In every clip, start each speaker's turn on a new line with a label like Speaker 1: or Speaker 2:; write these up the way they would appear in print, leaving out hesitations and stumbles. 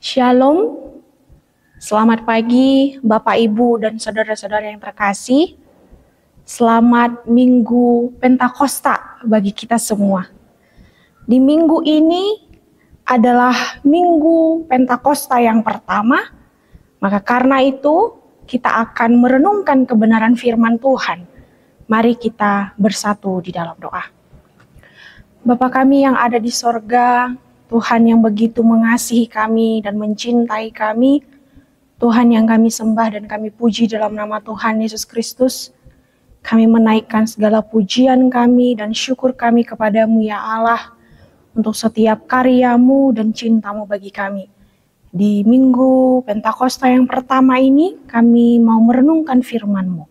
Speaker 1: Shalom, selamat pagi Bapak, Ibu, dan saudara-saudara yang terkasih. Selamat Minggu Pentakosta bagi kita semua. Di minggu ini adalah Minggu Pentakosta yang pertama, maka karena itu kita akan merenungkan kebenaran firman Tuhan. Mari kita bersatu di dalam doa. Bapa kami yang ada di sorga, Tuhan yang begitu mengasihi kami dan mencintai kami, Tuhan yang kami sembah dan kami puji dalam nama Tuhan Yesus Kristus. Kami menaikkan segala pujian kami dan syukur kami kepadamu ya Allah, untuk setiap karyamu dan cintamu bagi kami. Di Minggu Pentakosta yang pertama ini, kami mau merenungkan firman-Mu.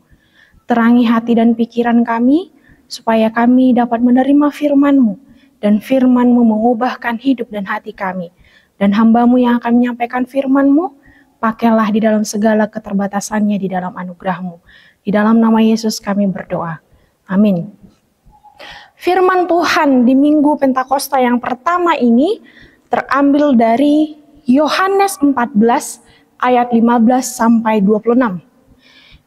Speaker 1: Terangi hati dan pikiran kami, supaya kami dapat menerima firman-Mu, dan firman-Mu mengubahkan hidup dan hati kami. Dan hamba-Mu yang akan menyampaikan firman-Mu, pakailah di dalam segala keterbatasannya di dalam anugerah-Mu. Di dalam nama Yesus kami berdoa. Amin. Firman Tuhan di Minggu Pentakosta yang pertama ini terambil dari Yohanes 14 ayat 15 sampai 26.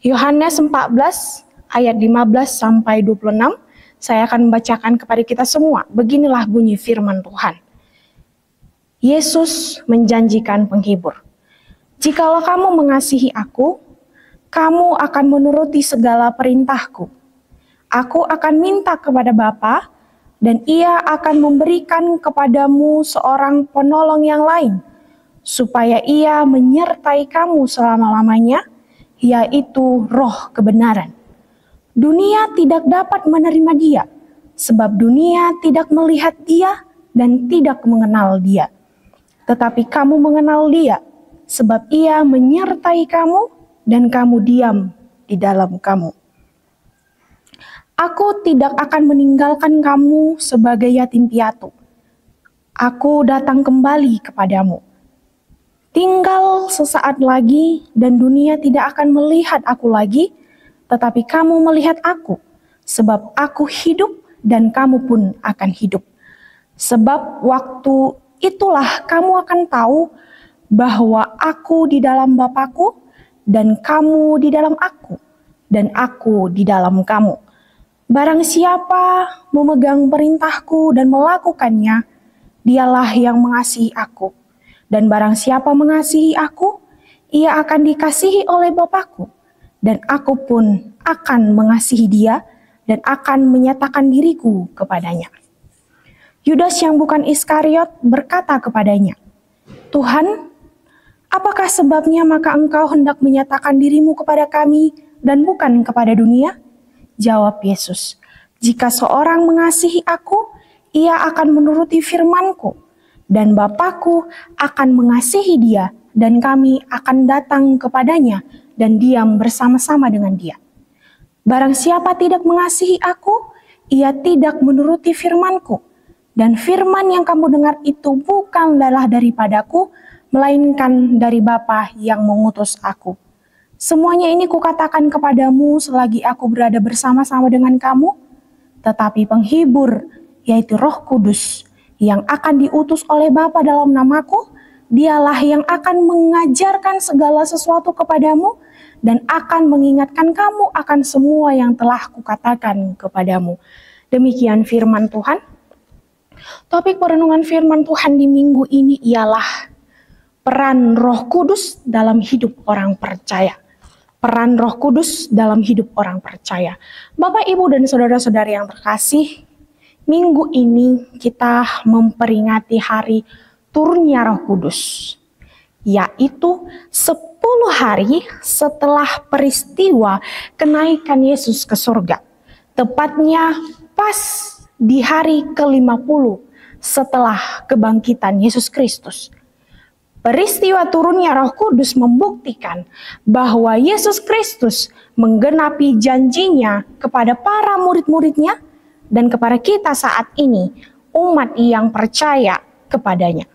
Speaker 1: Yohanes 14 ayat 15 sampai 26. Saya akan membacakan kepada kita semua. Beginilah bunyi firman Tuhan. Yesus menjanjikan penghibur. Jikalau kamu mengasihi aku, kamu akan menuruti segala perintahku. Aku akan minta kepada Bapa, dan Ia akan memberikan kepadamu seorang penolong yang lain, supaya Ia menyertai kamu selama-lamanya, yaitu Roh kebenaran. Dunia tidak dapat menerima Dia, sebab dunia tidak melihat Dia dan tidak mengenal Dia. Tetapi kamu mengenal Dia, sebab Ia menyertai kamu dan kamu diam di dalam kamu. Aku tidak akan meninggalkan kamu sebagai yatim piatu. Aku datang kembali kepadamu. Tinggal sesaat lagi dan dunia tidak akan melihat aku lagi, tetapi kamu melihat aku, sebab aku hidup dan kamu pun akan hidup. Sebab waktu itulah kamu akan tahu bahwa aku di dalam Bapa-Ku dan kamu di dalam aku dan aku di dalam kamu. Barang siapa memegang perintahku dan melakukannya, dialah yang mengasihi aku. Dan barang siapa mengasihi aku, ia akan dikasihi oleh Bapa-Ku. Dan aku pun akan mengasihi dia dan akan menyatakan diriku kepadanya. Yudas yang bukan Iskariot berkata kepadanya, Tuhan, apakah sebabnya maka engkau hendak menyatakan dirimu kepada kami dan bukan kepada dunia? Jawab Yesus, jika seorang mengasihi aku, ia akan menuruti firman-Ku, dan Bapa-Ku akan mengasihi dia, dan kami akan datang kepadanya dan diam bersama-sama dengan dia. Barang siapa tidak mengasihi aku, ia tidak menuruti firman-Ku, dan firman yang kamu dengar itu bukanlah daripadaku, melainkan dari Bapa yang mengutus aku. Semuanya ini kukatakan kepadamu selagi aku berada bersama-sama dengan kamu, tetapi penghibur, yaitu Roh Kudus, yang akan diutus oleh Bapa dalam namaku, dialah yang akan mengajarkan segala sesuatu kepadamu dan akan mengingatkan kamu akan semua yang telah kukatakan kepadamu. Demikian firman Tuhan. Topik perenungan firman Tuhan di minggu ini ialah peran Roh Kudus dalam hidup orang percaya. Peran Roh Kudus dalam hidup orang percaya. Bapak, Ibu, dan saudara-saudari yang terkasih, minggu ini kita memperingati hari turunnya Roh Kudus, yaitu 10 hari setelah peristiwa kenaikan Yesus ke surga. Tepatnya pas di hari ke-50 setelah kebangkitan Yesus Kristus. Peristiwa turunnya Roh Kudus membuktikan bahwa Yesus Kristus menggenapi janjinya kepada para murid-muridnya dan kepada kita saat ini, umat yang percaya kepadanya.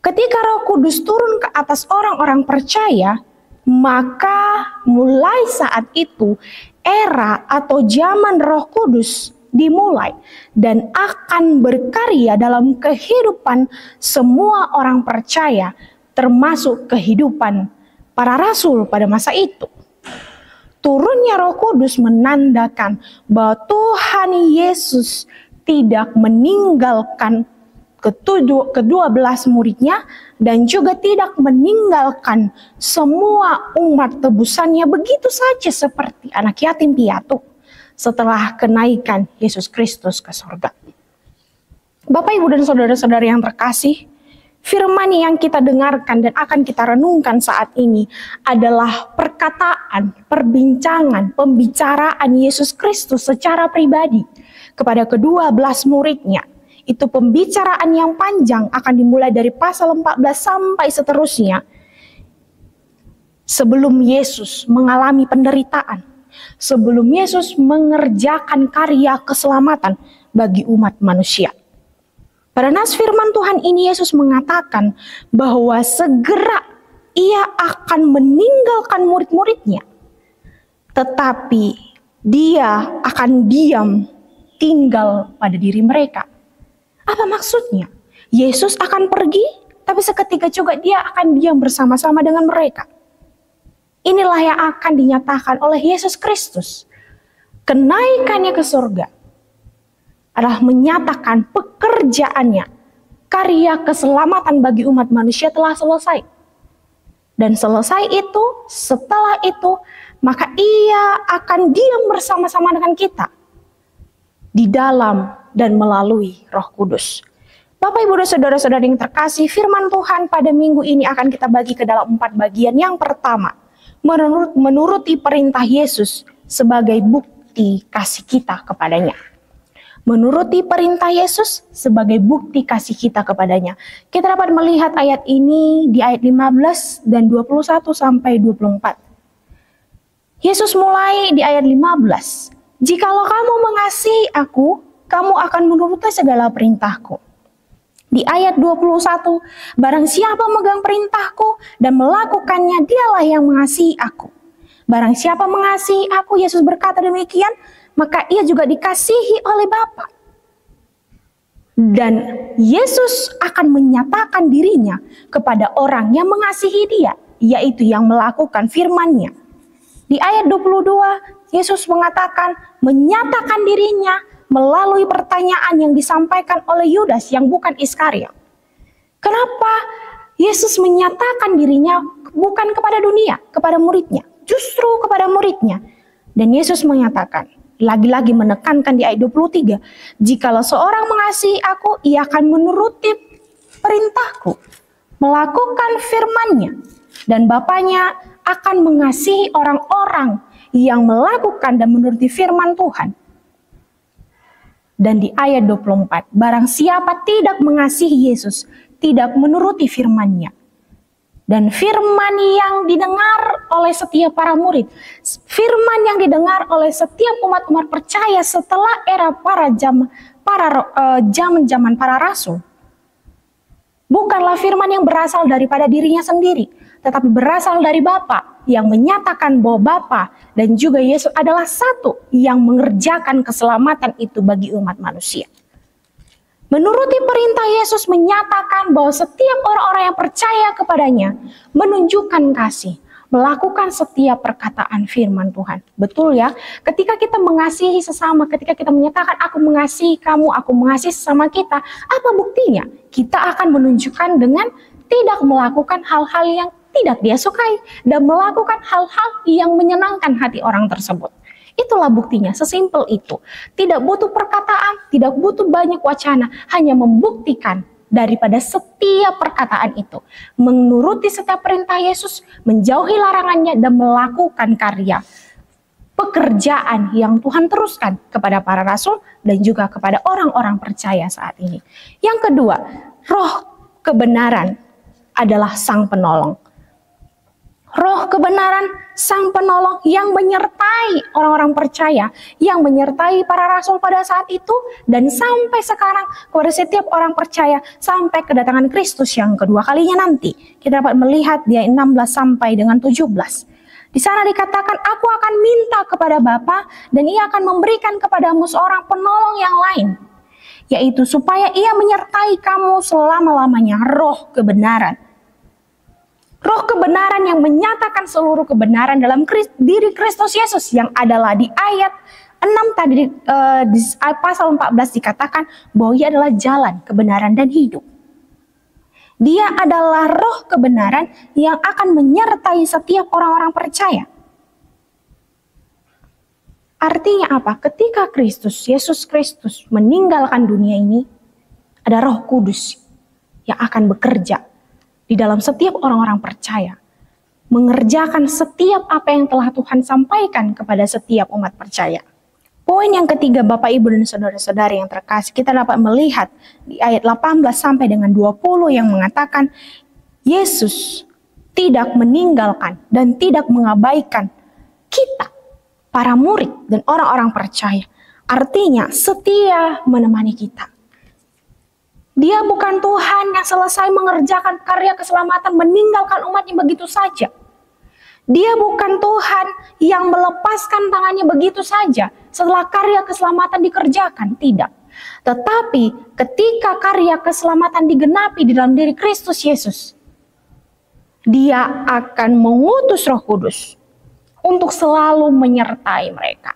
Speaker 1: Ketika Roh Kudus turun ke atas orang-orang percaya, maka mulai saat itu era atau zaman Roh Kudus dimulai dan akan berkarya dalam kehidupan semua orang percaya termasuk kehidupan para rasul pada masa itu. Turunnya Roh Kudus menandakan bahwa Tuhan Yesus tidak meninggalkan ke-12 muridnya dan juga tidak meninggalkan semua umat tebusannya begitu saja seperti anak yatim piatu setelah kenaikan Yesus Kristus ke surga. Bapak, Ibu, dan saudara-saudara yang terkasih, firman yang kita dengarkan dan akan kita renungkan saat ini adalah perkataan, perbincangan, pembicaraan Yesus Kristus secara pribadi kepada ke-12 muridnya. Itu pembicaraan yang panjang, akan dimulai dari pasal 14 sampai seterusnya. Sebelum Yesus mengalami penderitaan, sebelum Yesus mengerjakan karya keselamatan bagi umat manusia. Pada nas firman Tuhan ini Yesus mengatakan bahwa segera ia akan meninggalkan murid-muridnya. Tetapi dia akan diam tinggal pada diri mereka. Apa maksudnya? Yesus akan pergi, tapi seketika juga dia akan diam bersama-sama dengan mereka. Inilah yang akan dinyatakan oleh Yesus Kristus. Kenaikannya ke surga adalah menyatakan pekerjaannya, karya keselamatan bagi umat manusia telah selesai. Dan selesai itu, setelah itu, maka ia akan diam bersama-sama dengan kita di dalam dan melalui Roh Kudus. Bapak, Ibu, dan saudara-saudara yang terkasih, firman Tuhan pada minggu ini akan kita bagi ke dalam 4 bagian. Yang pertama, menuruti perintah Yesus sebagai bukti kasih kita kepadanya. Menuruti perintah Yesus sebagai bukti kasih kita kepadanya. Kita dapat melihat ayat ini di ayat 15 dan 21 sampai 24. Yesus mulai di ayat 15. Jikalau kamu mengasihi aku, kamu akan menuruti segala perintahku. Di ayat 21, barang siapa memegang perintahku dan melakukannya, dialah yang mengasihi aku. Barang siapa mengasihi aku, Yesus berkata demikian, maka ia juga dikasihi oleh Bapa. Dan Yesus akan menyatakan dirinya kepada orang yang mengasihi dia, yaitu yang melakukan firman-Nya. Di ayat 22, Yesus menyatakan dirinya melalui pertanyaan yang disampaikan oleh Yudas yang bukan Iskariot. Kenapa Yesus menyatakan dirinya bukan kepada dunia, kepada muridnya, justru kepada muridnya. Dan Yesus menyatakan, lagi-lagi menekankan di ayat 23, jikalau seorang mengasihi aku, ia akan menuruti perintahku, melakukan firman-Nya, dan Bapanya akan mengasihi orang-orang yang melakukan dan menuruti firman Tuhan. Dan di ayat 24, barang siapa tidak mengasihi Yesus, tidak menuruti firman-Nya. Dan firman yang didengar oleh setiap para murid, firman yang didengar oleh setiap umat-umat percaya setelah era zaman para rasul, bukanlah firman yang berasal daripada dirinya sendiri, tetapi berasal dari Bapa yang menyatakan bahwa Bapa dan juga Yesus adalah satu yang mengerjakan keselamatan itu bagi umat manusia. Menuruti perintah Yesus menyatakan bahwa setiap orang-orang yang percaya kepadanya menunjukkan kasih, melakukan setiap perkataan firman Tuhan. Betul ya, ketika kita mengasihi sesama, ketika kita menyatakan aku mengasihi kamu, aku mengasihi sesama kita, apa buktinya? Kita akan menunjukkan dengan tidak melakukan hal-hal yang tidak dia sukai dan melakukan hal-hal yang menyenangkan hati orang tersebut. Itulah buktinya, sesimpel itu. Tidak butuh perkataan, tidak butuh banyak wacana, hanya membuktikan daripada setiap perkataan itu. Menuruti setiap perintah Yesus, menjauhi larangannya, dan melakukan karya pekerjaan yang Tuhan teruskan kepada para rasul dan juga kepada orang-orang percaya saat ini. Yang kedua, roh kebenaran adalah sang penolong. Roh kebenaran, sang penolong yang menyertai orang-orang percaya, yang menyertai para rasul pada saat itu, dan sampai sekarang kepada setiap orang percaya, sampai kedatangan Kristus yang kedua kalinya nanti. Kita dapat melihat di ayat 16 sampai dengan 17. Di sana dikatakan, aku akan minta kepada Bapa, dan ia akan memberikan kepadamu seorang penolong yang lain, yaitu supaya ia menyertai kamu selama-lamanya, roh kebenaran. Roh kebenaran yang menyatakan seluruh kebenaran dalam diri Kristus Yesus, yang adalah di ayat 6 tadi, di pasal 14 dikatakan bahwa Ia adalah jalan, kebenaran, dan hidup. Dia adalah roh kebenaran yang akan menyertai setiap orang-orang percaya. Artinya apa? Ketika Yesus Kristus meninggalkan dunia ini, ada Roh Kudus yang akan bekerja di dalam setiap orang-orang percaya, mengerjakan setiap apa yang telah Tuhan sampaikan kepada setiap umat percaya. Poin yang ketiga, Bapak, Ibu, dan saudara-saudari yang terkasih, kita dapat melihat di ayat 18 sampai dengan 20 yang mengatakan Yesus tidak meninggalkan dan tidak mengabaikan kita, para murid dan orang-orang percaya. Artinya setia menemani kita. Dia bukan Tuhan yang selesai mengerjakan karya keselamatan meninggalkan umatnya begitu saja. Dia bukan Tuhan yang melepaskan tangannya begitu saja setelah karya keselamatan dikerjakan. Tidak. Tetapi ketika karya keselamatan digenapi di dalam diri Kristus Yesus, Dia akan mengutus Roh Kudus untuk selalu menyertai mereka.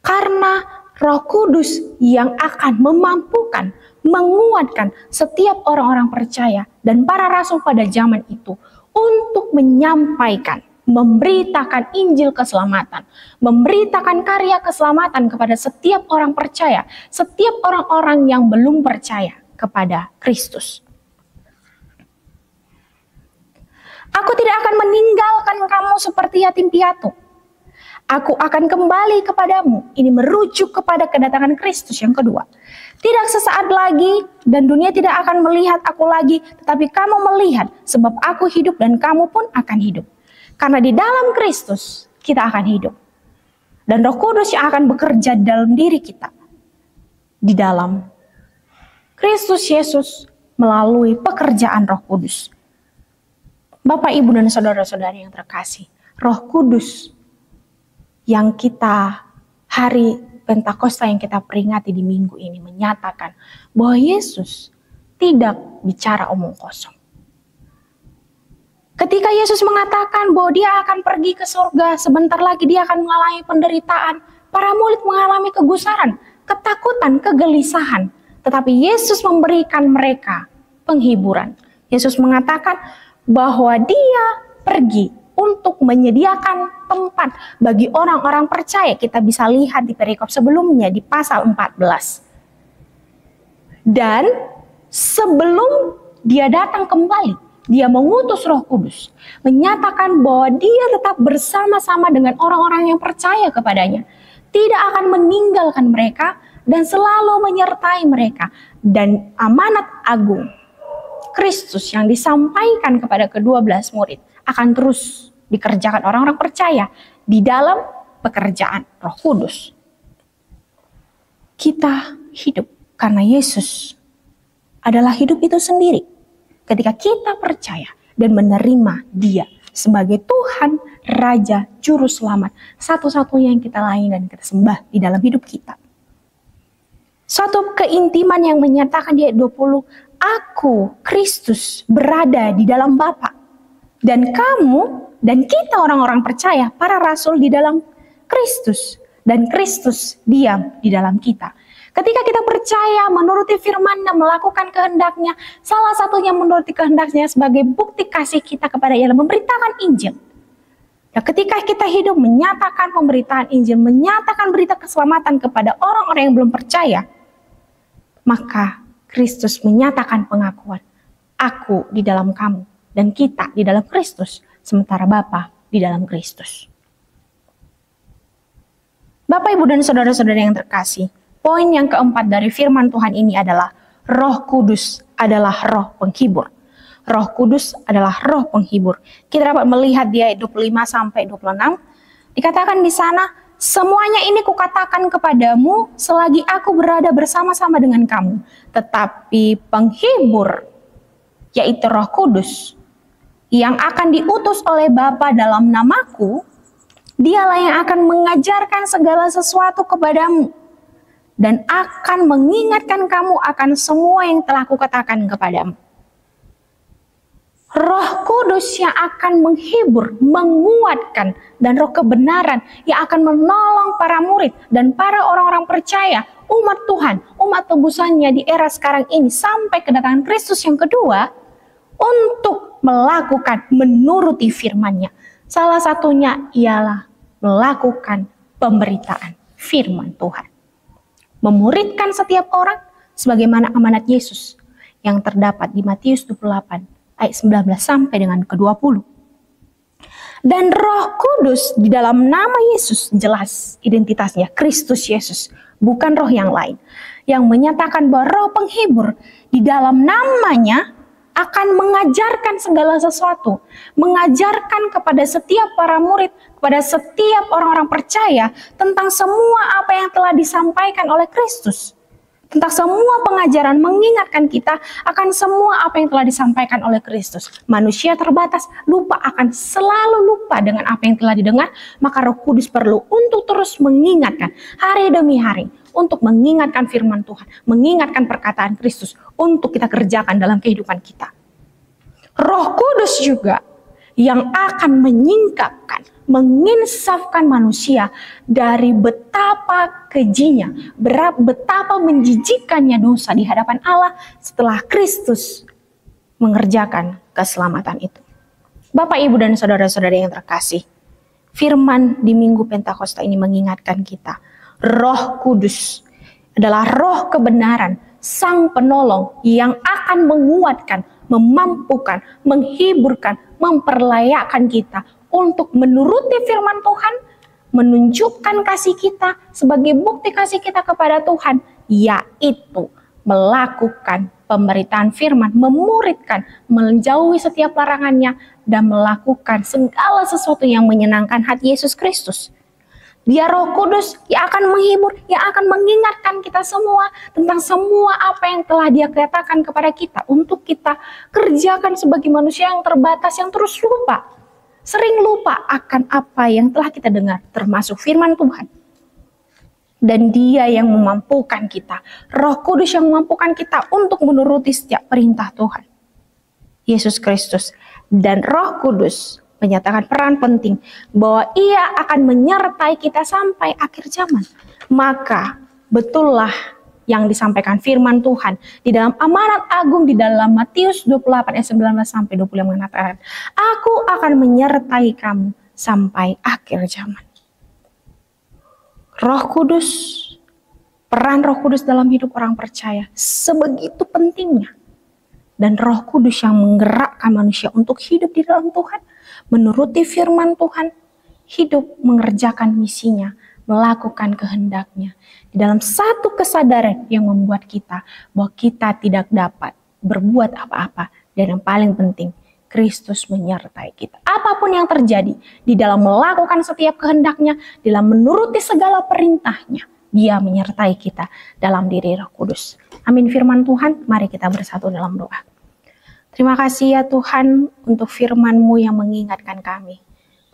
Speaker 1: Karena Roh Kudus yang akan memampukan, menguatkan setiap orang-orang percaya dan para rasul pada zaman itu untuk menyampaikan, memberitakan Injil keselamatan, memberitakan karya keselamatan kepada setiap orang percaya, setiap orang-orang yang belum percaya kepada Kristus. Aku tidak akan meninggalkan kamu seperti yatim piatu. Aku akan kembali kepadamu. Ini merujuk kepada kedatangan Kristus yang kedua. Tidak sesaat lagi dan dunia tidak akan melihat aku lagi, tetapi kamu melihat sebab aku hidup dan kamu pun akan hidup. Karena di dalam Kristus kita akan hidup. Dan Roh Kudus yang akan bekerja dalam diri kita. Di dalam Kristus Yesus melalui pekerjaan Roh Kudus. Bapak, Ibu, dan saudara-saudari yang terkasih, Roh Kudus yang kita hari Pentakosta yang kita peringati di minggu ini menyatakan bahwa Yesus tidak bicara omong kosong. Ketika Yesus mengatakan bahwa Dia akan pergi ke surga, sebentar lagi Dia akan mengalami penderitaan, para murid mengalami kegusaran, ketakutan, kegelisahan. Tetapi Yesus memberikan mereka penghiburan. Yesus mengatakan bahwa Dia pergi untuk menyediakan tempat bagi orang-orang percaya. Kita bisa lihat di perikop sebelumnya di pasal 14. Dan sebelum Dia datang kembali, Dia mengutus Roh Kudus, menyatakan bahwa Dia tetap bersama-sama dengan orang-orang yang percaya kepadanya, tidak akan meninggalkan mereka dan selalu menyertai mereka. Dan amanat agung Kristus yang disampaikan kepada ke-12 murid akan terus dikerjakan orang-orang percaya di dalam pekerjaan Roh Kudus. Kita hidup karena Yesus adalah hidup itu sendiri. Ketika kita percaya dan menerima Dia sebagai Tuhan, Raja, Juru Selamat, satu-satunya yang kita layani dan kita sembah di dalam hidup kita. Suatu keintiman yang menyatakan di ayat 20, aku, Kristus, berada di dalam Bapa. Dan kamu dan kita orang-orang percaya, para rasul di dalam Kristus. Dan Kristus diam di dalam kita. Ketika kita percaya, menuruti firman dan melakukan kehendaknya, salah satunya menuruti kehendaknya sebagai bukti kasih kita kepada Ia memberitakan Injil. Dan ketika kita hidup menyatakan pemberitaan Injil, menyatakan berita keselamatan kepada orang-orang yang belum percaya, maka Kristus menyatakan pengakuan, aku di dalam kamu dan kita di dalam Kristus, sementara Bapa di dalam Kristus. Bapak, Ibu, dan saudara-saudara yang terkasih, poin yang keempat dari firman Tuhan ini adalah Roh Kudus adalah roh penghibur. Roh Kudus adalah roh penghibur. Kita dapat melihat di ayat 25 sampai 26. Dikatakan di sana, semuanya ini kukatakan kepadamu selagi aku berada bersama-sama dengan kamu. Tetapi penghibur, yaitu Roh Kudus, yang akan diutus oleh Bapa dalam namaku, Dialah yang akan mengajarkan segala sesuatu kepadamu dan akan mengingatkan kamu akan semua yang telah kukatakan kepadamu. Roh Kudus yang akan menghibur, menguatkan, dan roh kebenaran yang akan menolong para murid dan para orang-orang percaya, umat Tuhan, umat tebusannya di era sekarang ini sampai kedatangan Kristus yang kedua, untuk melakukan menuruti firman-Nya. Salah satunya ialah melakukan pemberitaan firman Tuhan. Memuridkan setiap orang sebagaimana amanat Yesus yang terdapat di Matius 28 ayat 19 sampai dengan ke-20. Dan Roh Kudus di dalam nama Yesus jelas identitasnya, Kristus Yesus, bukan roh yang lain. Yang menyatakan bahwa roh penghibur di dalam namanya akan mengajarkan segala sesuatu. Mengajarkan kepada setiap para murid, kepada setiap orang-orang percaya tentang semua apa yang telah disampaikan oleh Kristus. Tentang semua pengajaran, mengingatkan kita akan semua apa yang telah disampaikan oleh Kristus. Manusia terbatas, selalu lupa dengan apa yang telah didengar, maka Roh Kudus perlu untuk terus mengingatkan hari demi hari, untuk mengingatkan firman Tuhan, mengingatkan perkataan Kristus, untuk kita kerjakan dalam kehidupan kita. Roh Kudus juga yang akan menyingkapkan, menginsafkan manusia dari betapa kejinya, betapa menjijikannya dosa di hadapan Allah setelah Kristus mengerjakan keselamatan itu. Bapak, Ibu, dan saudara-saudara yang terkasih, firman di Minggu Pentakosta ini mengingatkan kita, Roh Kudus adalah roh kebenaran, Sang Penolong yang akan menguatkan, memampukan, menghiburkan, memperlayakkan kita untuk menuruti firman Tuhan, menunjukkan kasih kita sebagai bukti kasih kita kepada Tuhan, yaitu melakukan pemberitaan firman, memuridkan, menjauhi setiap larangannya, dan melakukan segala sesuatu yang menyenangkan hati Yesus Kristus. Dia Roh Kudus yang akan menghibur, yang akan mengingatkan kita semua tentang semua apa yang telah Dia katakan kepada kita untuk kita kerjakan sebagai manusia yang terbatas, yang terus lupa. Sering lupa akan apa yang telah kita dengar, termasuk firman Tuhan. Dan Dia yang memampukan kita, Roh Kudus yang memampukan kita untuk menuruti setiap perintah Tuhan. Yesus Kristus dan Roh Kudus menyatakan peran penting bahwa Ia akan menyertai kita sampai akhir zaman. Maka betullah yang disampaikan firman Tuhan di dalam amanat agung di dalam Matius 28 ayat 19 sampai 20 mengatakan, Aku akan menyertai kamu sampai akhir zaman. Roh Kudus, peran Roh Kudus dalam hidup orang percaya sebegitu pentingnya. Dan Roh Kudus yang menggerakkan manusia untuk hidup di dalam Tuhan, menuruti firman Tuhan, hidup mengerjakan misinya, melakukan kehendaknya. Di dalam satu kesadaran yang membuat kita bahwa kita tidak dapat berbuat apa-apa. Dan yang paling penting, Kristus menyertai kita. Apapun yang terjadi, di dalam melakukan setiap kehendaknya, dalam menuruti segala perintahnya, Dia menyertai kita dalam diri Roh Kudus. Amin firman Tuhan, mari kita bersatu dalam doa. Terima kasih ya Tuhan untuk firman-Mu yang mengingatkan kami.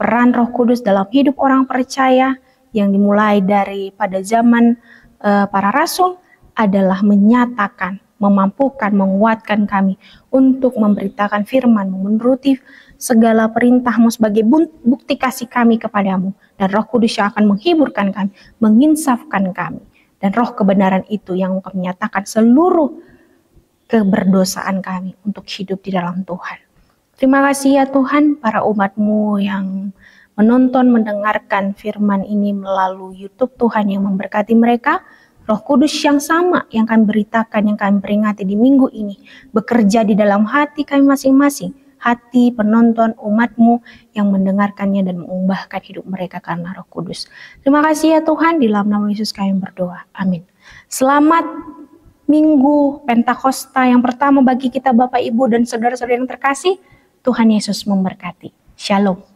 Speaker 1: Peran Roh Kudus dalam hidup orang percaya yang dimulai dari pada zaman para rasul adalah menyatakan, memampukan, menguatkan kami untuk memberitakan firman-Mu, menuruti segala perintah-Mu sebagai bukti kasih kami kepadamu. Dan Roh Kudus yang akan menghiburkan kami, menginsafkan kami. Dan roh kebenaran itu yang menyatakan seluruh keberdosaan kami untuk hidup di dalam Tuhan. Terima kasih ya Tuhan, para umat-Mu yang menonton, mendengarkan firman ini melalui YouTube, Tuhan yang memberkati mereka. Roh Kudus yang sama yang kami beritakan, yang kami peringati di minggu ini, bekerja di dalam hati kami masing-masing, hati penonton umat-Mu yang mendengarkannya dan mengubahkan hidup mereka karena Roh Kudus. Terima kasih ya Tuhan, di dalam nama Yesus kami berdoa. Amin. Selamat Minggu Pentakosta yang pertama bagi kita Bapak, Ibu, dan saudara-saudara yang terkasih. Tuhan Yesus memberkati. Shalom.